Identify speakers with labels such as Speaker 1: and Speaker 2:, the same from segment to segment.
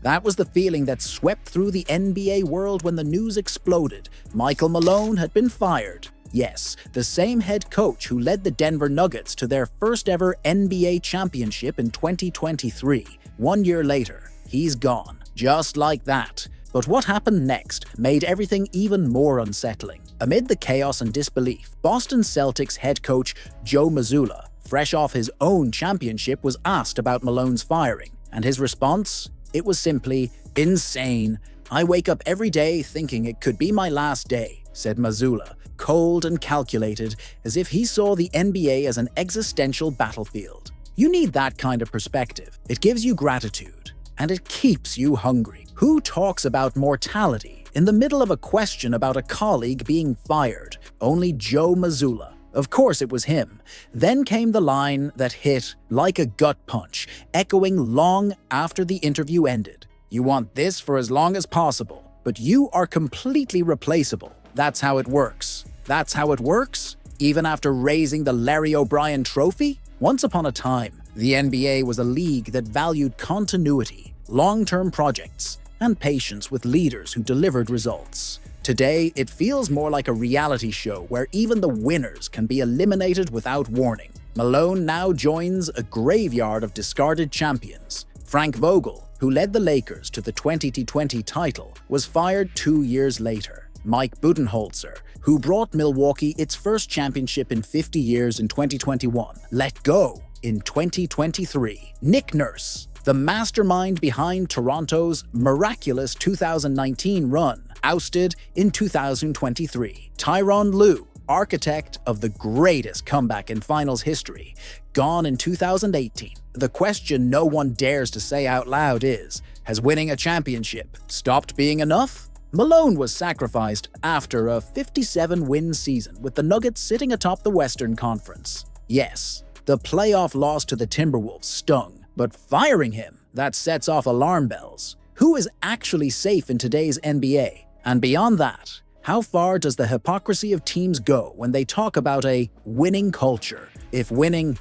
Speaker 1: That was the feeling that swept through the NBA world when the news exploded. Michael Malone had been fired. Yes, the same head coach who led the Denver Nuggets to their first ever NBA championship in 2023. 1 year later, he's gone. Just like that. But what happened next made everything even more unsettling. Amid the chaos and disbelief, Boston Celtics head coach Joe Mazzulla, fresh off his own championship, was asked about Malone's firing. And his response? It was simply insane. "I wake up every day thinking it could be my last day," said Mazzulla, cold and calculated, as if he saw the NBA as an existential battlefield. You need that kind of perspective. It gives you gratitude, and it keeps you hungry. Who talks about mortality in the middle of a question about a colleague being fired? Only Joe Mazzulla. Of course it was him. Then came the line that hit like a gut punch, echoing long after the interview ended. "You want this for as long as possible, but you are completely replaceable. That's how it works." That's how it works? Even after raising the Larry O'Brien trophy? Once upon a time, the NBA was a league that valued continuity, long-term projects, and patience with leaders who delivered results. Today, it feels more like a reality show where even the winners can be eliminated without warning. Malone now joins a graveyard of discarded champions. Frank Vogel, who led the Lakers to the 2020 title, was fired 2 years later. Mike Budenholzer, who brought Milwaukee its first championship in 50 years in 2021, let go in 2023. Nick Nurse, the mastermind behind Toronto's miraculous 2019 run, ousted in 2023. Tyronn Lue, architect of the greatest comeback in finals history, gone in 2018. The question no one dares to say out loud is, has winning a championship stopped being enough? Malone was sacrificed after a 57-win season with the Nuggets sitting atop the Western Conference. Yes, the playoff loss to the Timberwolves stung, but firing him, that sets off alarm bells. Who is actually safe in today's NBA? And beyond that, how far does the hypocrisy of teams go when they talk about a winning culture? If winning,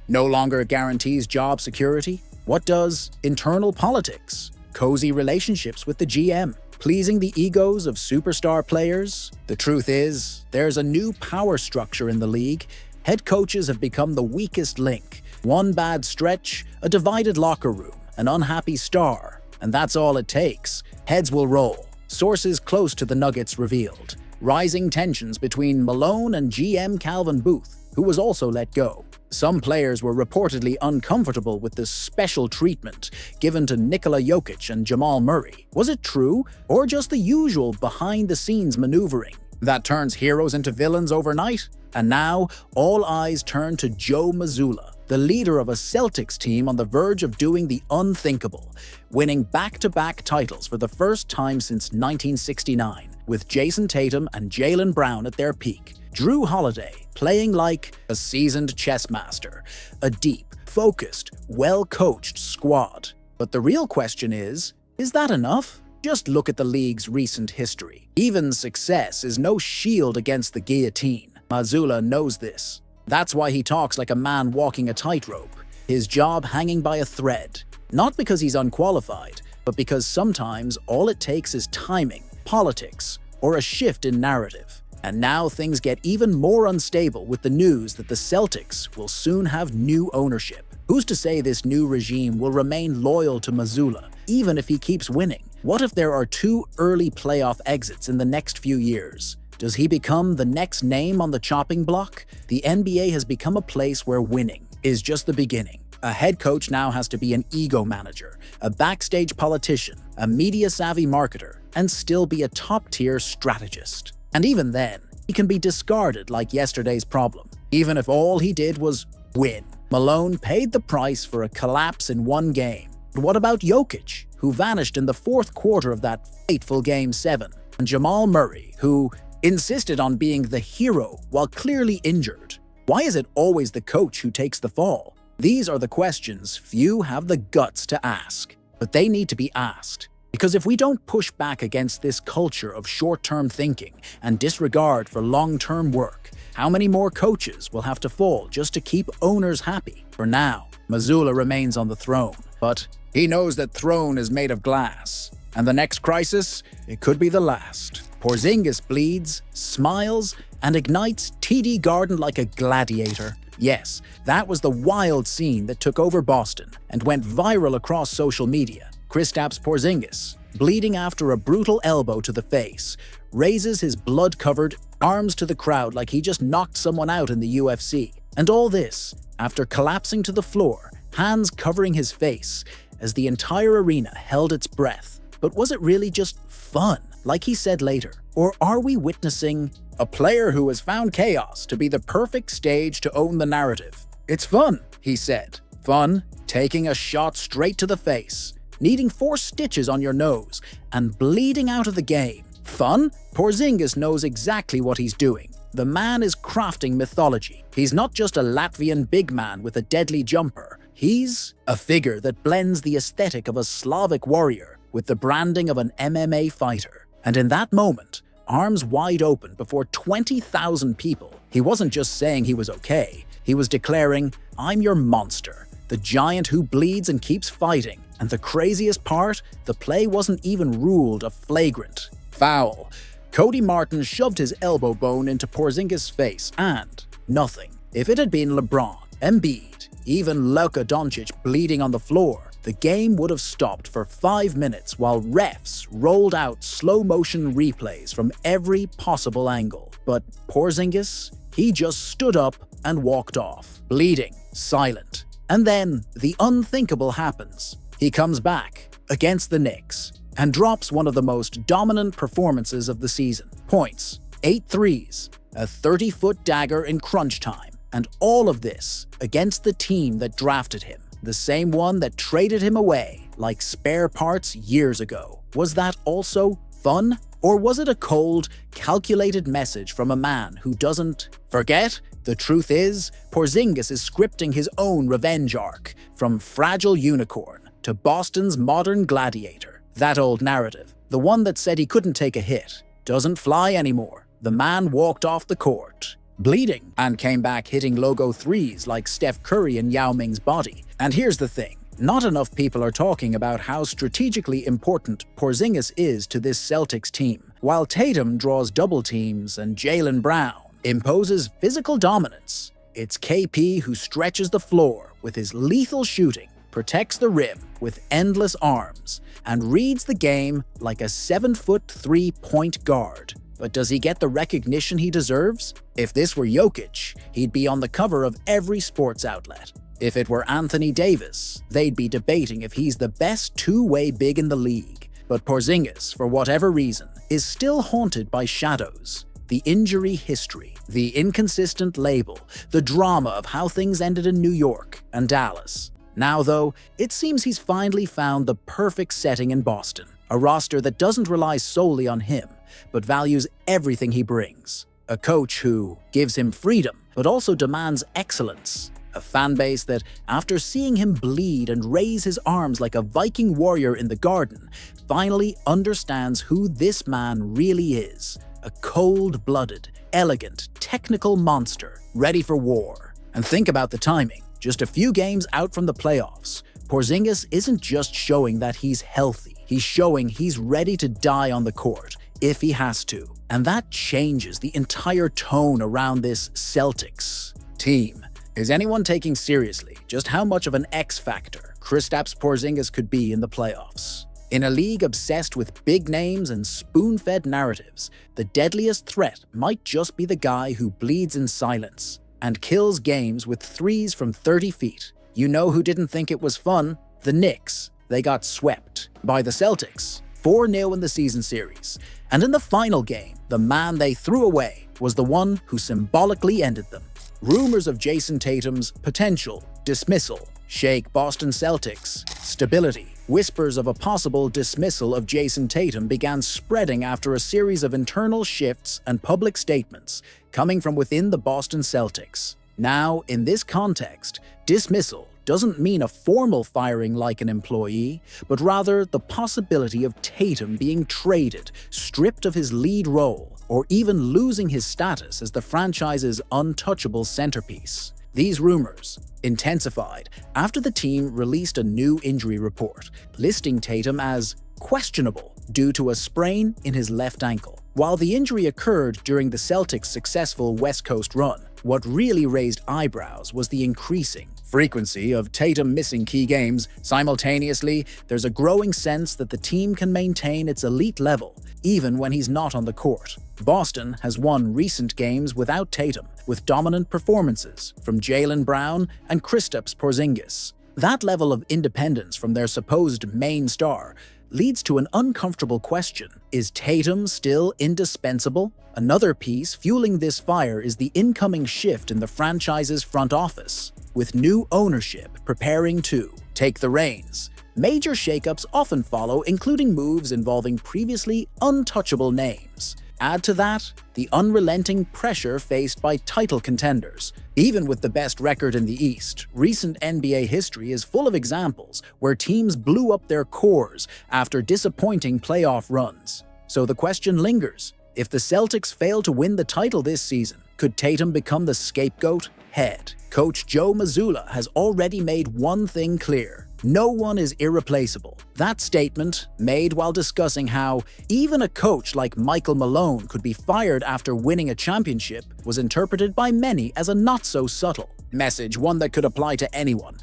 Speaker 1: no longer guarantees job security, what does internal politics, cozy relationships with the GM, pleasing the egos of superstar players? The truth is, there's a new power structure in the league. Head coaches have become the weakest link. One bad stretch, a divided locker room, an unhappy star, and that's all it takes. Heads will roll. Sources close to the Nuggets revealed. Rising tensions between Malone and GM Calvin Booth, who was also let go. Some players were reportedly uncomfortable with the special treatment given to Nikola Jokic and Jamal Murray. Was it true, or just the usual behind-the-scenes maneuvering that turns heroes into villains overnight? And now, all eyes turn to Joe Mazzulla, the leader of a Celtics team on the verge of doing the unthinkable, winning back-to-back titles for the first time since 1969, with Jayson Tatum and Jaylen Brown at their peak. Drew Holiday playing like a seasoned chess master, a deep, focused, well-coached squad. But the real question is that enough? Just look at the league's recent history. Even success is no shield against the guillotine. Mazzulla knows this. That's why he talks like a man walking a tightrope, his job hanging by a thread. Not because he's unqualified, but because sometimes all it takes is timing, politics, or a shift in narrative. And now things get even more unstable with the news that the Celtics will soon have new ownership. Who's to say this new regime will remain loyal to Mazzulla, even if he keeps winning? What if there are 2 early playoff exits in the next few years? Does he become the next name on the chopping block? The NBA has become a place where winning is just the beginning. A head coach now has to be an ego manager, a backstage politician, a media-savvy marketer, and still be a top-tier strategist. And even then, he can be discarded like yesterday's problem, even if all he did was win. Malone paid the price for a collapse in one game. But what about Jokic, who vanished in the fourth quarter of that fateful Game 7? And Jamal Murray, who insisted on being the hero while clearly injured? Why is it always the coach who takes the fall? These are the questions few have the guts to ask, but they need to be asked. Because if we don't push back against this culture of short-term thinking and disregard for long-term work, how many more coaches will have to fall just to keep owners happy? For now, Mazzulla remains on the throne, but He knows that throne is made of glass, and the next crisis, it could be the last. Porzingis bleeds, smiles, and ignites TD Garden like a gladiator. Yes, that was the wild scene that took over Boston and went viral across social media. Kristaps Porzingis, bleeding after a brutal elbow to the face, raises his blood-covered arms to the crowd like he just knocked someone out in the UFC. And all this after collapsing to the floor, hands covering his face, as the entire arena held its breath. But was it really just fun, like he said later? Or are we witnessing a player who has found chaos to be the perfect stage to own the narrative? It's fun, he said. Fun, taking a shot straight to the face, needing 4 stitches on your nose, and bleeding out of the game. Fun? Porzingis knows exactly what he's doing. The man is crafting mythology. He's not just a Latvian big man with a deadly jumper. He's a figure that blends the aesthetic of a Slavic warrior with the branding of an MMA fighter. And in that moment, arms wide open before 20,000 people, he wasn't just saying he was okay. He was declaring, "I'm your monster, the giant who bleeds and keeps fighting." And the craziest part, the play wasn't even ruled a flagrant foul. Cody Martin shoved his elbow bone into Porzingis' face and nothing. If it had been LeBron, Embiid, even Luka Doncic bleeding on the floor, the game would have stopped for 5 minutes while refs rolled out slow-motion replays from every possible angle. But Porzingis, he just stood up and walked off, bleeding, silent. And then the unthinkable happens. He comes back against the Knicks and drops one of the most dominant performances of the season. Points, 8 threes, a 30-foot dagger in crunch time, and all of this against the team that drafted him, the same one that traded him away like spare parts years ago. Was that also fun? Or was it a cold, calculated message from a man who doesn't forget? The truth is, Porzingis is scripting his own revenge arc, from fragile unicorn to Boston's modern gladiator. That old narrative, the one that said he couldn't take a hit, doesn't fly anymore. The man walked off the court, bleeding, and came back hitting logo threes like Steph Curry in Yao Ming's body. And here's the thing. Not enough people are talking about how strategically important Porzingis is to this Celtics team. While Tatum draws double teams and Jaylen Brown imposes physical dominance, it's KP who stretches the floor with his lethal shooting, protects the rim with endless arms, and reads the game like a 7-foot 3-point guard. But does he get the recognition he deserves? If this were Jokic, he'd be on the cover of every sports outlet. If it were Anthony Davis, they'd be debating if he's the best two-way big in the league. But Porzingis, for whatever reason, is still haunted by shadows. The injury history, the inconsistent label, the drama of how things ended in New York and Dallas. Now, though, it seems he's finally found the perfect setting in Boston, a roster that doesn't rely solely on him, but values everything he brings. A coach who gives him freedom, but also demands excellence. A fan base that, after seeing him bleed and raise his arms like a Viking warrior in the Garden, finally understands who this man really is. A cold-blooded, elegant, technical monster, ready for war. And think about the timing. Just a few games out from the playoffs, Porzingis isn't just showing that he's healthy. He's showing he's ready to die on the court, if he has to. And that changes the entire tone around this Celtics team. Is anyone taking seriously just how much of an X-factor Kristaps Porzingis could be in the playoffs? In a league obsessed with big names and spoon-fed narratives, the deadliest threat might just be the guy who bleeds in silence and kills games with threes from 30 feet. You know who didn't think it was fun? The Knicks. They got swept by the Celtics, 4-0 in the season series. And in the final game, the man they threw away was the one who symbolically ended them. Rumors of Jayson Tatum's potential dismissal shake Boston Celtics stability. Whispers of a possible dismissal of Jayson Tatum began spreading after a series of internal shifts and public statements coming from within the Boston Celtics. Now, in this context, dismissal doesn't mean a formal firing like an employee, but rather the possibility of Tatum being traded, stripped of his lead role, or even losing his status as the franchise's untouchable centerpiece. These rumors intensified after the team released a new injury report, listing Tatum as questionable due to a sprain in his left ankle. While the injury occurred during the Celtics' successful West Coast run, what really raised eyebrows was the increasing frequency of Tatum missing key games. Simultaneously, there's a growing sense that the team can maintain its elite level even when he's not on the court. Boston has won recent games without Tatum, with dominant performances from Jaylen Brown and Kristaps Porzingis. That level of independence from their supposed main star leads to an uncomfortable question. Is Tatum still indispensable? Another piece fueling this fire is the incoming shift in the franchise's front office, with new ownership preparing to take the reins. Major shakeups often follow, including moves involving previously untouchable names. Add to that the unrelenting pressure faced by title contenders. Even with the best record in the East, recent NBA history is full of examples where teams blew up their cores after disappointing playoff runs. So the question lingers: if the Celtics fail to win the title this season, could Tatum become the scapegoat? Head coach Joe Mazzulla has already made one thing clear: no one is irreplaceable. That statement, made while discussing how even a coach like Michael Malone could be fired after winning a championship, was interpreted by many as a not-so-subtle message, one that could apply to anyone,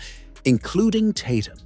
Speaker 1: including Tatum.